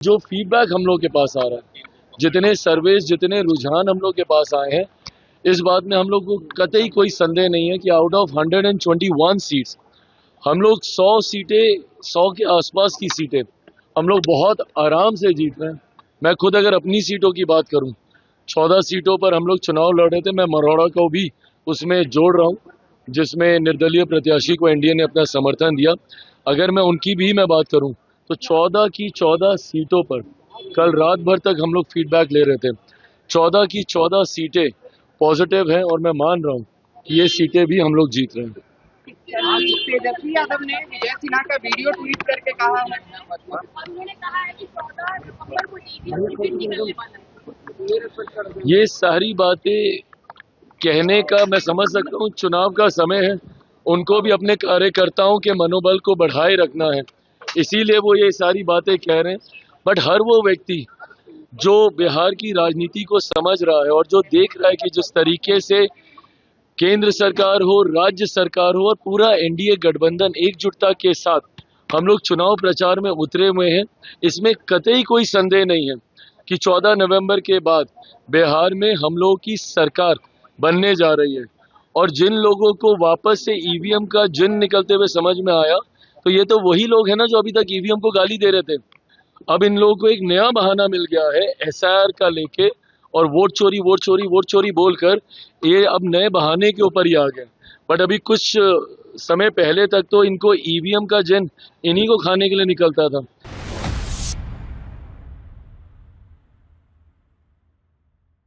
जो फीडबैक हम लोग के पास आ रहा है, जितने सर्वेस, जितने रुझान हम लोग के पास आए हैं, इस बात में हम लोग को कतई कोई संदेह नहीं है कि आउट ऑफ 121 सीट्स हम लोग 100 सीटें, 100 के आसपास की सीटें हम लोग बहुत आराम से जीत रहे हैं। मैं खुद अगर अपनी सीटों की बात करूं, 14 सीटों पर हम लोग चुनाव लड़ रहे थे। मैं मरौड़ा को भी उसमें जोड़ रहा हूं, जिसमें निर्दलीय प्रत्याशी को एनडीए ने अपना समर्थन दिया। अगर मैं उनकी भी मैं बात करूं तो 14 की 14 सीटों पर कल रात भर तक हम लोग फीडबैक ले रहे थे। 14 की 14 सीटें पॉजिटिव हैं और मैं मान रहा हूं कि ये सीटें भी हम लोग जीत रहे हैं। आज तेजस्वी यादव ने विजय सिन्हा का वीडियो ट्वीट करके कहा है, उन्होंने कहा है कि 14 नवंबर को ईवीएम टिकट निकलने वाला है। ये सारी बातें कहने का मैं समझ सकता हूँ, चुनाव का समय है, उनको भी अपने कार्यकर्ताओं के मनोबल को बढ़ाए रखना है, इसीलिए वो ये सारी बातें कह रहे हैं। बट हर वो व्यक्ति जो बिहार की राजनीति को समझ रहा है और जो देख रहा है कि जिस तरीके से केंद्र सरकार हो, राज्य सरकार हो और पूरा एनडीए गठबंधन एकजुटता के साथ हम लोग चुनाव प्रचार में उतरे हुए हैं, इसमें कतई कोई संदेह नहीं है कि 14 नवंबर के बाद बिहार में हम लोगों की सरकार बनने जा रही है। और जिन लोगों को वापस से ईवीएम का जिन निकलते हुए समझ में आया, तो ये तो वही लोग हैं ना जो अभी तक ईवीएम को गाली दे रहे थे। अब इन लोगों को एक नया बहाना मिल गया है एसआईआर का लेके, और वोट चोरी वोट चोरी वोट चोरी बोलकर ये अब नए बहाने के ऊपर ही आ गए। बट अभी कुछ समय पहले तक तो इनको ईवीएम का जिन इन्हीं को खाने के लिए निकलता था।